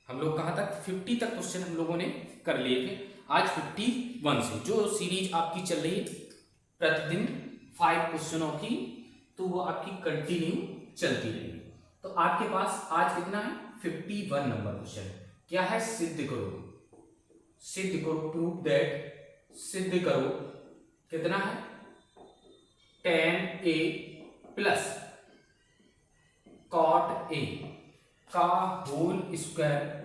हम लोग कहाँ तक 50 तक क्वेश्चन हम लोगों ने कर लिए थे। आज 51 से जो सीरीज आपकी चल रही है प्रतिदिन 5 क्वेश्चनों की, तो वो आपकी कंटिन्यू चलती रहेगी। तो आपके पास आज कितना है 51 नंबर क्वेश्चन। क्या है? सिद्ध करो, सिद्ध करो, प्रूव दैट, सिद्ध करो कितना है 10a प्लस cot a का होल स्क्वायर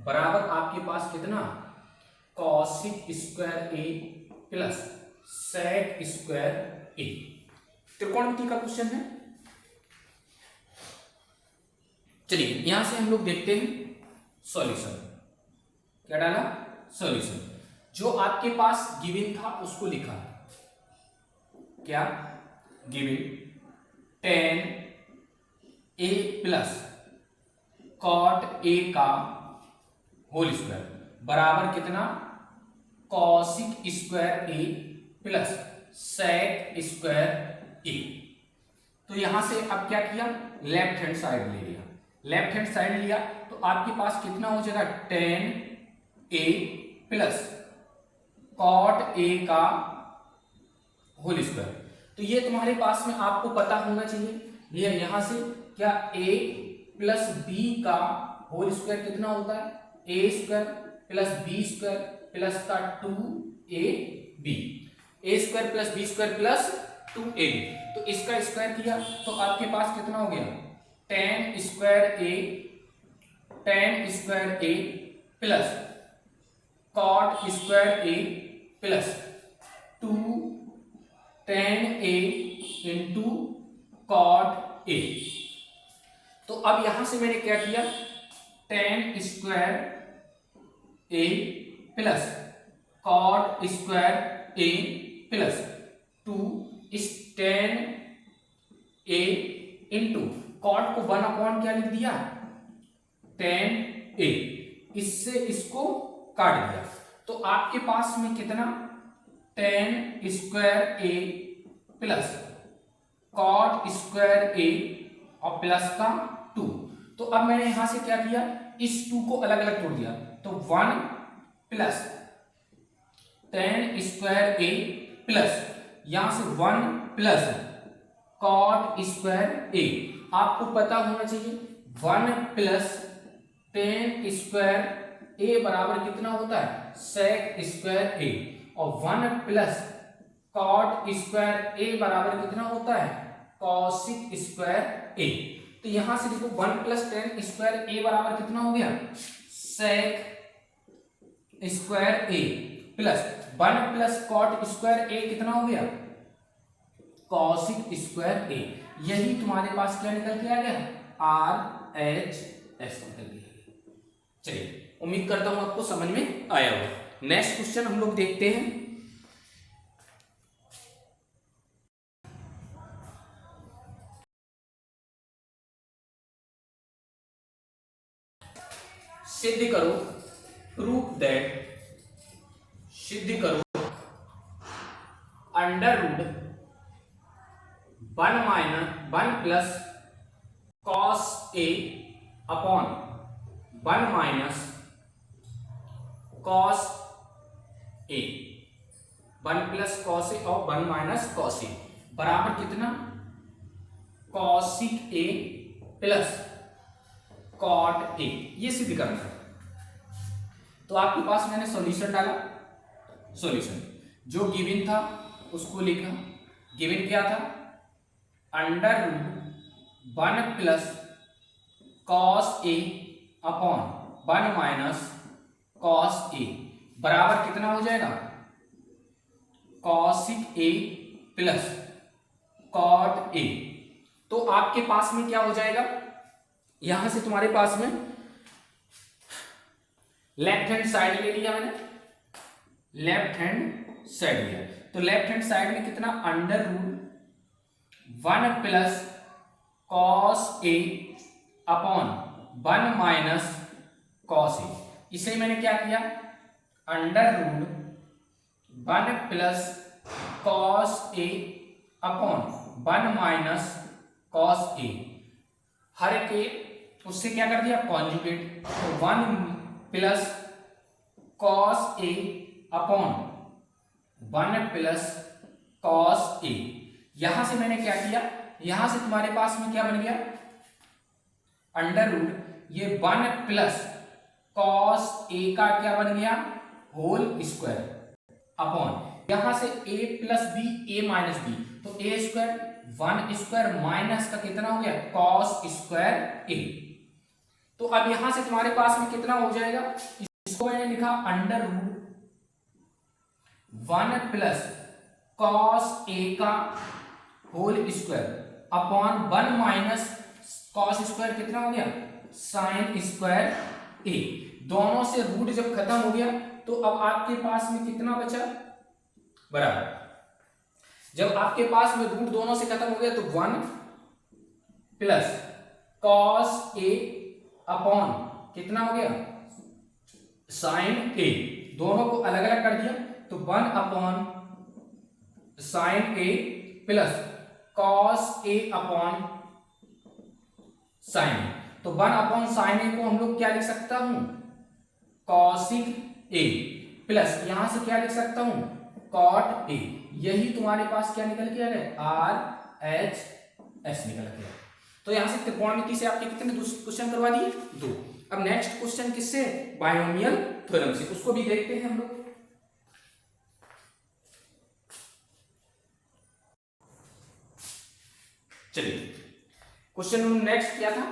बराबर आपके पास कितना cosic square a plus sec square a। त्रिकोणमिति का क्वेश्चन है। चलिए यहां से हम लोग देखते हैं सॉल्यूशन। क्या डाला? सॉल्यूशन। जो आपके पास गिवन था उसको लिखा। क्या? Given 10a plus cot a का होल स्क्वायर बराबर कितना cosic square a plus sec square a। तो यहां से अब क्या किया? लेफ्ट हैंड साइड ले लिया। लेफ्ट हैंड साइड लिया तो आपके पास कितना हो जाएगा 10a प्लस cot a का होल स्क्वायर। तो ये तुम्हारे पास में आपको पता होना चाहिए भैया। यहां से क्या a प्लस b का होल स्क्वायर कितना होता है? a square plus b square plus का 2ab, a square plus b square plus 2ab। तो इसका स्क्वायर किया तो आपके पास कितना हो गया 10 square a plus cot square a plus 2 10a into cot a। तो अब यहां से मैंने क्या किया 10 square a plus cot square a plus 2 इस 10a इंटू cot को 1/, क्या लिख दिया 10a, इससे इसको काट दिया। तो आपके पास में कितना 10 square a plus cot square a और प्लस का 2। तो अब मैंने यहां से क्या किया इस 2 को अलग अलग तोड़ दिया। तो 1 प्लस 10 स्क्वायर a प्लस यहां से 1 प्लस cot स्क्वायर a। आपको पता होना चाहिए 1 प्लस 10 स्क्वायर a बराबर कितना होता है sec स्क्वायर a, और 1 प्लस cot स्क्वायर a बराबर कितना होता है cosic स्क्वायर a। तो यहां से देखो 1 प्लस 10 स्क्वायर a बराबर कितना हो गया sec square a plus 1 plus cot square a कितना हो गया cosic स्क्वायर a। यही तुम्हारे पास क्या निकल के आ गया RHS निकल गया। चलिए उम्मीद करता हूं आपको समझ में आया होगा। नेक्स्ट क्वेश्चन हम लोग देखते हैं। सिद्ध करो, प्रूव दैट, सिद्ध करो under root 1 plus cos a upon 1 minus cos a, 1 plus cos a और 1 माइनस cos a बराबर कितना cosic a plus cot a। ये सिद्ध करना है। तो आपके पास मैंने सॉल्यूशन डाला। सॉल्यूशन जो गिवन था उसको लिखा। गिवन क्या था under root 1 plus cos a upon 1 minus cos a बराबर कितना हो जाएगा cosic a plus cot a। तो आपके पास में क्या हो जाएगा यहां से तुम्हारे पास में लेफ्ट हैंड साइड ले लिया मैंने, लेफ्ट हैंड साइड लिया। तो लेफ्ट हैंड साइड में कितना under root 1 plus cos a upon 1 minus cos a। इसे मैंने क्या किया under root 1 plus cos a upon 1 minus cos a, हर के उससे क्या कर दिया कॉन्जुगेट। तो 1 plus cos A upon 1 plus cos A. यहां से मैंने क्या किया, यहां से तुम्हारे पास में क्या बन गया, अंडर रूट ये 1 प्लस कॉस ए का क्या बन गया, होल स्क्वायर अपॉन यहां से a plus B a minus B, तो a स्क्वायर 1 स्क्वायर माइनस का कितना हो गया, कॉस स्क्वायर a। तो अब यहां से तुम्हारे पास में कितना हो जाएगा, इसको मैंने लिखा under root 1 plus cos a का whole square upon 1 minus cos square कितना हो गया, साइन स्क्वायर a। दोनों से रूट जब खत्म हो गया तो अब आपके पास में कितना बचा, बराबर, जब आपके पास में रूट दोनों से खत्म हो गया तो 1 प्लस कॉस ए अपॉन कितना हो गया, साइन ए। दोनों को अलग अलग कर दिया तो 1 upon sine A plus cos A upon sine ए। तो 1 अपॉन साइन ए को हम लोग क्या लिख सकता हूं, कॉसिक ए, प्लस यहां से क्या लिख सकता हूं, कॉट ए। यही तुम्हारे पास क्या निकल के आ गया, आर एच एस निकल के। तो यहां से त्रिकोणमिति से आपके कितने क्वेश्चन करवा दिए, 2। अब नेक्स्ट क्वेश्चन किससे, बायनोमियल थ्योरम से, उसको भी देखते हैं हम लोग। चलिए क्वेश्चन नेक्स्ट क्या था,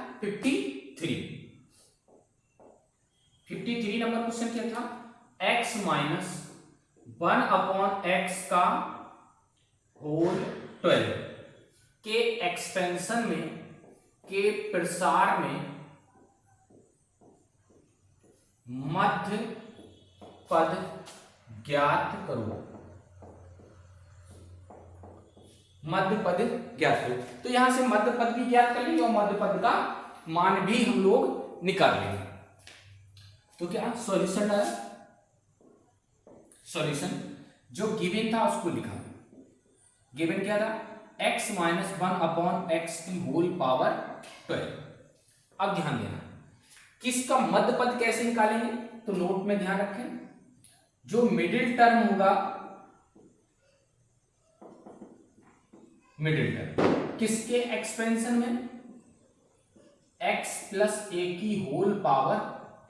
53 नंबर क्वेश्चन क्या था, x माइनस 1 अपॉन एक्स का होल 12 के एक्सपेंशन में, के प्रसार में मध्य पद ज्ञात करो, मध्य पद ज्ञात करो। तो यहां से मध्य पद भी ज्ञात कर लेंगे और मध्य पद का मान भी हम लोग निकाल लेंगे। तो क्या सॉल्यूशन है, सॉल्यूशन जो गिवन था उसको लिखा, गिवन क्या था, x माइनस 1 अपॉन एक्स की होल पावर 12। अब ध्यान देना किसका मध्य पद कैसे निकालेंगे, तो नोट में ध्यान रखें, जो मिडिल टर्म होगा, मिडिल टर्म किसके एक्सपेंशन में, x प्लस ए की होल पावर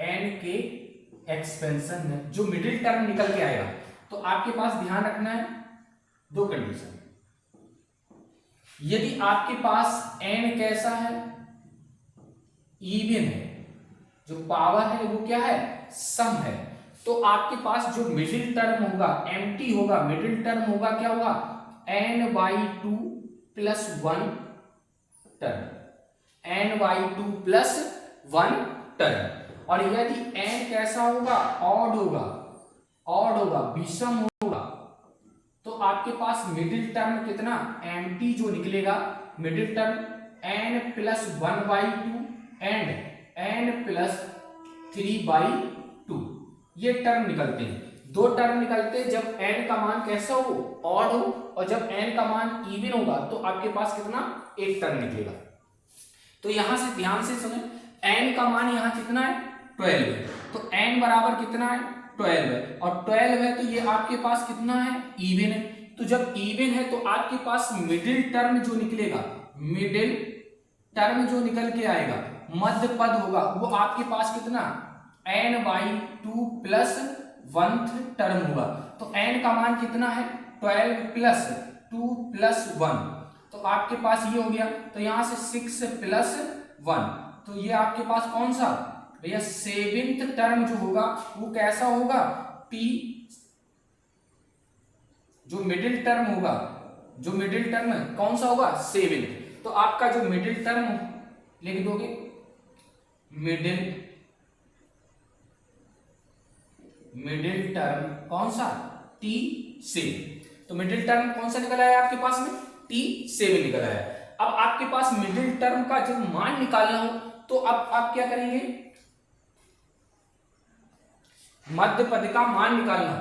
n के एक्सपेंशन में जो मिडिल टर्म निकल के आएगा। तो आपके पास ध्यान रखना है 2 कंडीशन, यदि आपके पास n कैसा है, इवन है, जो पावर है वो क्या है, सम है, तो आपके पास जो मिडिल टर्म होगा एम्प्टी होगा, मिडिल टर्म होगा क्या होगा, n/2 plus 1 term, n/2 plus 1 term. और यदि n कैसा होगा, ऑड होगा, ऑड होगा, विषम होगा, तो आपके पास मिडिल टर्म कितना, एम्प्टी जो निकलेगा, middle term n plus 1/2 and n plus 3/2, ये टर्म निकलते हैं। 2 टर्म निकलते हैं जब n का मान कैसा हो, ऑड हो, और जब n का मान इवन होगा तो आपके पास कितना, एक टर्म निकलेगा। तो यहां से ध्यान से सुने, n का मान यहां कितना है, 12 है, तो n बराबर कितना है, 12 है, और 12 है तो ये आपके पास कितना है, इवन है। तो जब इवन है तो आपके पास मिडिल टर्म जो निकलेगा, मिडिल टर्म जो निकल के आएगा, मध्य पद होगा, वो आपके पास कितना, n/2 प्लस 1th टर्म होगा। तो n का मान कितना है, 12 प्लस 2 प्लस 1, तो आपके पास ये हो गया। तो यहां से 6 प्लस 1, तो ये आपके पास कौन सा भैया, 7th टर्म जो होगा वो कैसा होगा, p, जो मिडिल टर्म होगा, जो मिडिल टर्म है कौन सा होगा, 7th। तो आपका जो मिडिल टर्म लिख दोगे, मिडिल टर्म कौन सा, T7। तो मिडिल टर्म कौन सा निकल आया आपके पास में, T7 निकल आया। अब आपके पास मिडिल टर्म का जब मान निकालना हो तो अब आप क्या करेंगे, मध्य पद का मान निकालना हो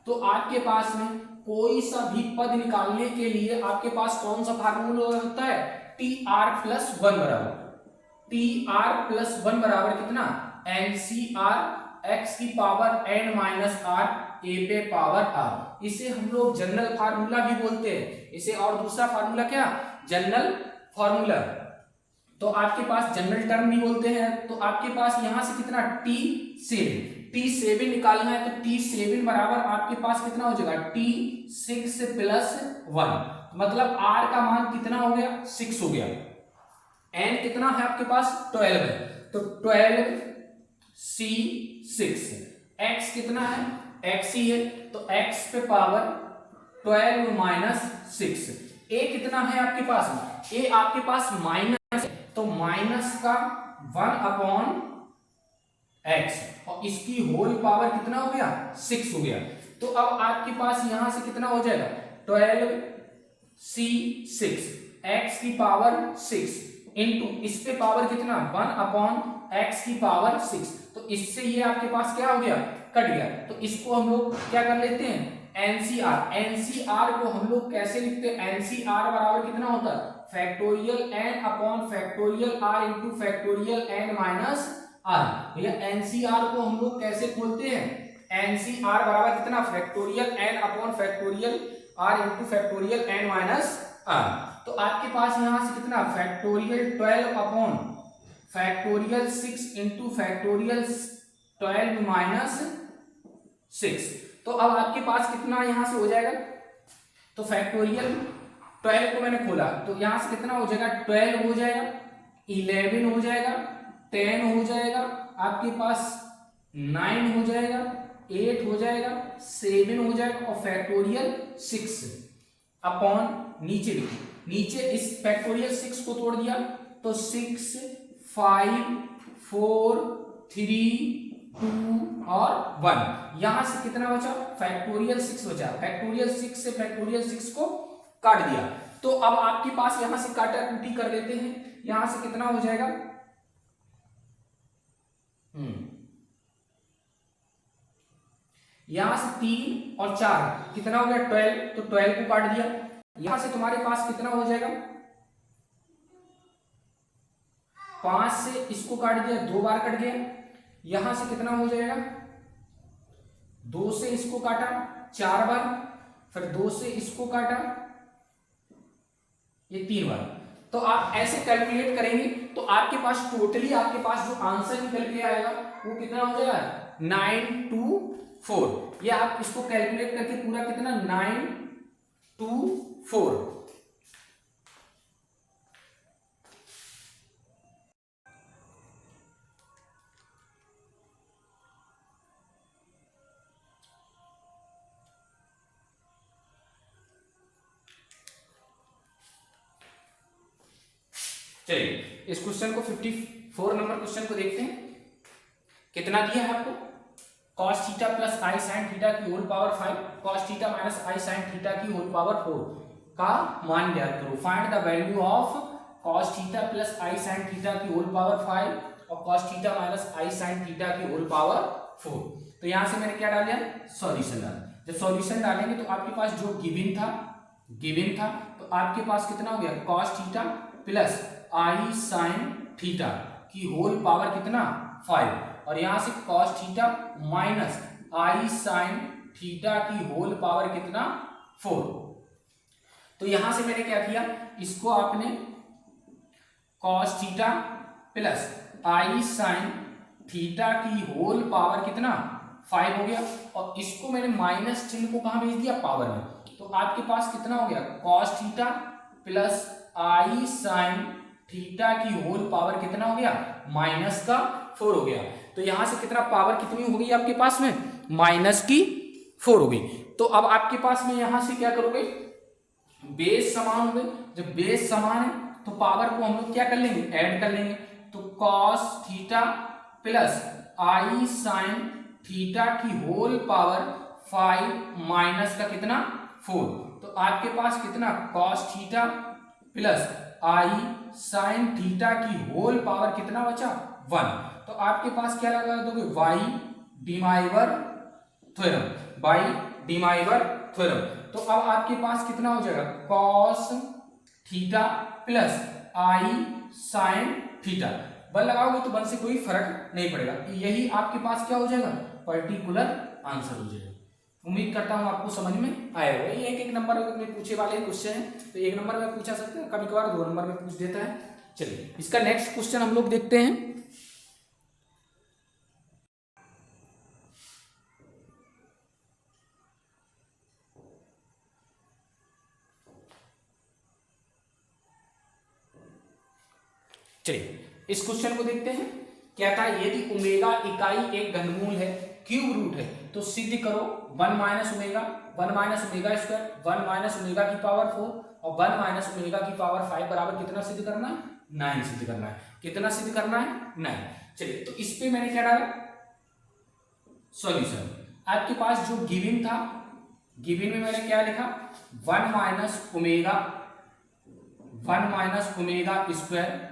तो आपके पास में कोई सा भी पद निकालने के लिए आपके पास कौन सा फार्मूला होता है, TR प्लस 1 बराबर, TR प्लस 1 बराबर कितना, NCR x की power n minus r a पे पावर r। इसे हम लोग जनरल फार्मूला भी बोलते हैं, इसे और दूसरा फार्मूला क्या, जनरल फार्मूला। तो आपके पास जनरल टर्म भी बोलते हैं। तो आपके पास यहां से कितना T7 निकालना है, तो T7 बराबर आपके पास कितना हो जाएगा T6 प्लस 1, मतलब R का मान कितना हो गया 6 हो गया। N कितना है आपके पास 12 है, तो 12 C6। X कितना है X ही है, तो X पे पावर 12 माइनस 6। A कितना है आपके पास, A आपके पास माइनस, तो माइनस का 1 अपॉन x, और इसकी होल पावर कितना हो गया 6 हो गया। तो अब आपके पास यहां से कितना हो जाएगा 12 C6 x की पावर 6 इंटू इस पे पावर कितना 1 अपॉन x की पावर 6। तो इससे ये आपके पास क्या हो गया कट गया। तो इसको हम लोग क्या कर लेते हैं एनसीआर को हम लोग कैसे लिखते हैं, एनसीआर बराबर कितना होता है factorial n upon factorial r into factorial n minus r। भैया एनसीआर को हम लोग कैसे खोलते हैं, एनसीआर बराबर कितना factorial n upon factorial r into factorial n minus r। तो आपके पास यहां से कितना factorial 12 upon factorial 6 into factorial 12 minus 6। तो अब आपके पास कितना यहां से हो जाएगा, तो फैक्टोरियल 12 को मैंने खोला, तो यहां से कितना हो जाएगा 12 हो जाएगा, 11 हो जाएगा, 10 हो जाएगा, आपके पास 9 हो जाएगा, 8 हो जाएगा, 7 हो जाएगा, और फैक्टोरियल 6 अपॉन नीचे लिखिए, नीचे इस फैक्टोरियल 6 को तोड़ दिया तो 6 5 4 3 2 और 1। यहां से कितना बचा फैक्टोरियल 6 बचा, फैक्टोरियल 6 से फैक्टोरियल 6 को काट दिया। तो अब आपके पास यहां से काटाकुटी कर लेते हैं, यहां से कितना हो जाएगा यहां से 3 और 4 कितना हो गया 12, तो 12 को काट दिया। यहां से तुम्हारे पास कितना हो जाएगा 5 से इसको काट दिया, 2 बार कट गया। यहां से कितना हो जाएगा 2 से इसको काटा 4 बार, फिर 2 से इसको काटा ये 3 बार। तो आप ऐसे कैलकुलेट करेंगे तो आपके पास टोटली आपके पास जो आंसर निकल के आएगा वो कितना हो जाएगा 924। ये आप इसको कैलकुलेट करके पूरा कितना 924। चलिए इस क्वेश्चन को 54 नंबर क्वेश्चन को देखते हैं। कितना दिया है आपको cos theta plus i sine theta की whole power 5 cos theta minus i sine theta की होल पावर 4 का मान ज्ञात करो। Find the value of cos theta plus i sine theta की होल पावर 5 और cos theta minus i sine theta की whole power 4। तो यहां से मैंने क्या डाल दिया सॉल्यूशन डाल। जब सॉल्यूशन डालेंगे तो आपके पास जो गिवन था तो आपके पास कितना हो गया cos theta plus i sine theta की होल पावर कितना 5 और यहां से cos theta minus i sine theta की होल पावर कितना 4। तो यहां से मैंने क्या किया इसको आपने cos theta plus i sine theta की होल पावर कितना 5 हो गया और इसको मैंने माइनस चिन्ह को कहां भेज दिया पावर में। तो आपके पास कितना हो गया cos theta plus i sine theta की होल पावर कितना हो गया माइनस का 4 हो गया। तो यहां से कितना पावर कितनी हो गई आपके पास में माइनस की 4 हो गई। तो अब आपके पास में यहां से क्या करोगे बेस समान हो गए। जब बेस समान है तो पावर को हम लोग क्या कर लेंगे ऐड कर लेंगे। तो cos theta plus i sine theta की होल पावर 5 माइनस का कितना 4। तो आपके पास कितना cos theta plus i sine theta की होल पावर कितना बचा 1। तो आपके पास क्या लगा दोगे वाई डिमाइवर थ्योरम। तो अब आपके पास कितना हो जाएगा cos theta plus i sine theta. One लगाओगे तो वन से कोई फर्क नहीं पड़ेगा। यही आपके पास क्या हो जाएगा, पर्टिकुलर आंसर हो जाएगा। उम्मीद करता हूं आपको समझ में आया होगा। ये एक नंबर में पूछे वाले क्वेश्चन है, तो 1 नंबर में पूछा सकते हैं, कभी कभार 2 नंबर में पूछ देता है। चलिए इसका नेक्स्ट क्वेश्चन हम लोग देखते हैं। चलिए इस क्वेश्चन को देखते हैं। क्या था, यदि ओमेगा इकाई एक घनमूल है, क्यूब रूट है, तो सिद्ध करो 1 minus omega, 1 minus omega square, 1 minus omega की पावर 4 और 1 माइनस ओमेगा की पावर 5 बराबर कितना सिद्ध करना है, 9 सिद्ध करना है। कितना सिद्ध करना है, 9। चलिए तो इस पे मैंने क्या डाला, सॉल्यूशन। आपके पास जो गिवन था, गिवन में मैंने क्या लिखा, 1 minus omega, 1 minus omega square,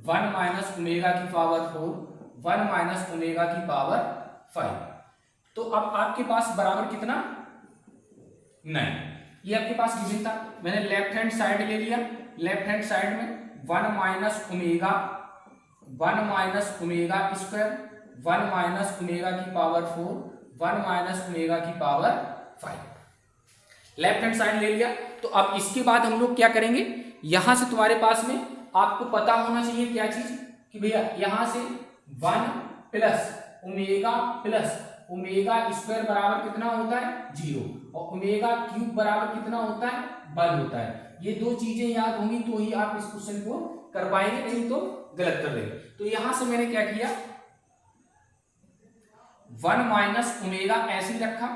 1 minus omega की पावर 4, 1 माइनस ओमेगा की पावर 5। तो अब आपके पास बराबर कितना, 9। ये आपके पास गिवन था। मैंने लेफ्ट हैंड साइड ले लिया, लेफ्ट हैंड साइड में 1 minus omega, 1 minus omega square, 1 minus omega की पावर 4, 1 माइनस ओमेगा की पावर 5 लेफ्ट हैंड साइड ले लिया। तो अब इसके बाद हम लोग क्या करेंगे, यहां से तुम्हारे पास में आपको पता होना चाहिए क्या चीज, कि भैया यहां से 1 प्लस ओमेगा स्क्वायर बराबर कितना होता है, 0, और ओमेगा क्यूब बराबर कितना होता है, 1 होता है। ये दो चीजें याद होंगी तो ही आप इस क्वेश्चन को कर पाएंगे, नहीं तो गलत कर देंगे। तो यहां से मैंने क्या किया, 1 माइनस ओमेगा ऐसे रखा,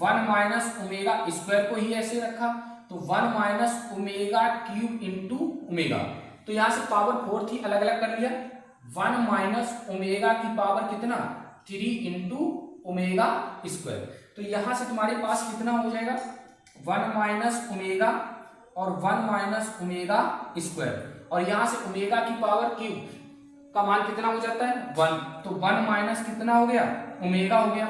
1 माइनस ओमेगा स्क्वायर को ही ऐसे रखा, तो 1 minus omega cube into omega. तो यहां से पावर 4 थी, अलग अलग कर लिया। 1 माइनस ओमेगा की पावर कितना, 3 इंटू ओमेगा स्क्वायर। तो यहां से तुम्हारे पास कितना हो जाएगा, 1 माइनस ओमेगा और 1 माइनस ओमेगा स्क्वायर, और यहां से ओमेगा की पावर क्यूब का मान कितना हो जाता है, 1। तो 1 माइनस कितना हो गया, ओमेगा हो गया।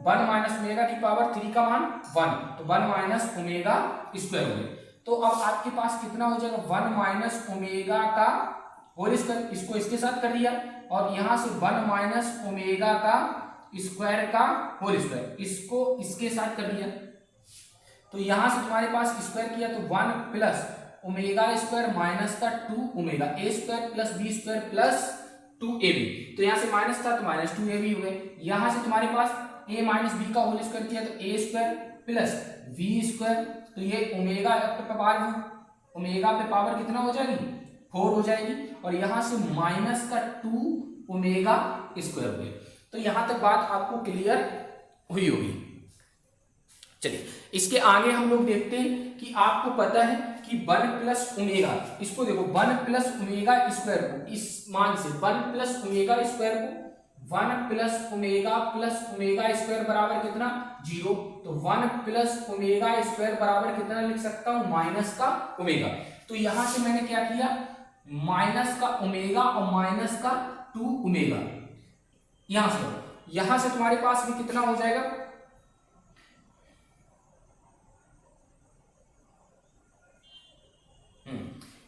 1 माइनस ओमेगा की पावर 3 का मान 1, तो 1 माइनस ओमेगा स्क्वायर हो गया। तो अब आपके पास कितना हो जाएगा, 1 माइनस ओमेगा का होल स्क्वायर, इसको इसके साथ कर दिया, और यहां से 1 माइनस ओमेगा का स्क्वायर का होल स्क्वायर, इसको इसके साथ कर दिया। तो यहां से तुम्हारे पास स्क्वायर किया तो 1 प्लस ओमेगा स्क्वायर माइनस का 2 omega A square plus B square plus 2ab। तो यहां से माइनस था तो माइनस 2ab हो गए। यहां से तुम्हारे पास a माइनस बी का होल स्क्वायर किया तो a square plus b square, तो ये ओमेगा पे पावर कितना हो जाएगी, 4 हो जाएगी, और यहां से माइनस का 2 ओमेगा स्क्वायर हो गया। तो यहां तक बात आपको क्लियर हुई होगी। चलिए इसके आगे हम लोग देखते हैं कि आपको पता है कि 1 प्लस ओमेगा, इसको देखो 1 प्लस ओमेगा स्क्वायर को इस मान से 1 प्लस ओमेगा स्क्वायर को 1 प्लस ओमेगा स्क्वायर बराबर कितना, 0। तो 1 प्लस ओमेगा स्क्वायर बराबर कितना लिख सकता हूं, माइनस का ओमेगा। तो यहां से मैंने क्या किया, माइनस का ओमेगा और माइनस का 2 ओमेगा, यहां से तुम्हारे पास भी कितना हो जाएगा,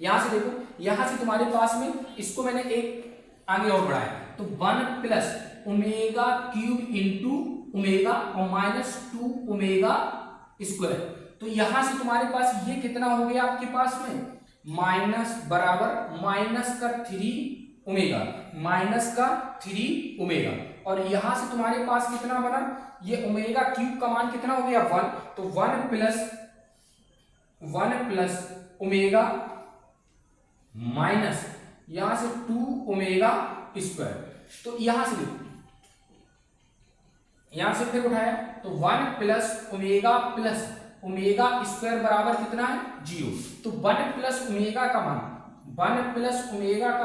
यहां से देखो, यहां से तुम्हारे पास में इसको मैंने एक आगे और बढ़ाया, तो 1 plus omega cube into omega और माइनस 2 ओमेगा स्क्वायर। तो यहां से तुम्हारे पास ये कितना हो गया आपके पास में, माइनस बराबर माइनस का 3 ओमेगा, माइनस का 3 ओमेगा, और यहां से तुम्हारे पास कितना बना, ये ओमेगा क्यूब का मान कितना हो गया, 1। तो 1 प्लस ओमेगा माइनस यहां से 2 ओमेगा स्क्वायर। तो यहां से देखो, यहां से फिर उठाया तो 1 प्लस ओमेगा स्क्वायर बराबर कितना है, 0। तो 1 प्लस ओमेगा का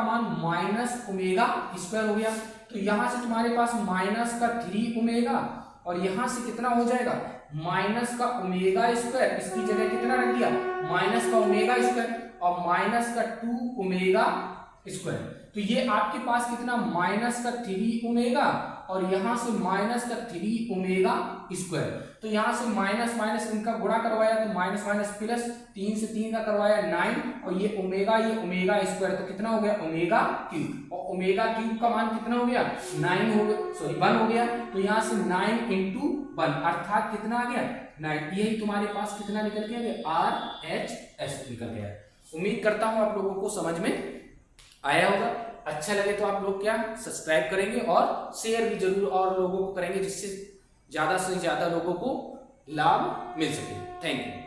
मान माइनस ओमेगा स्क्वायर हो गया। तो यहां से तुम्हारे पास माइनस का 3 ओमेगा, और यहां से कितना हो जाएगा, माइनस का ओमेगा स्क्वायर, इसकी जगह कितना रख दिया, माइनस का ओमेगा स्क्वायर, और माइनस का 2 ओमेगा स्क्वायर। तो ये आपके पास कितना, माइनस का 3 ओमेगा और यहां से माइनस का 3 ओमेगा स्क्वायर। तो यहां से माइनस माइनस इनका गुणा करवाया तो माइनस माइनस प्लस, 3 से 3 का करवाया 9 और ये ओमेगा स्क्वायर, तो कितना हो गया ओमेगा क्यूब। और ओमेगा क्यूब का मान कितना हो गया 9 हो गया, सॉरी 1 हो गया। तो यहां से 9 into 1 अर्थात कितना आ गया 9। यही तुम्हारे पास कितना निकल गया RHS निकल गया। उम्मीद करता हूं आप लोगों को समझ में आया होगा। अच्छा लगे तो आप लोग क्या सब्सक्राइब करेंगे और शेयर भी जरूर और लोगों को करेंगे, जिससे ज्यादा से ज्यादा लोगों को लाभ मिल सके। Thank you.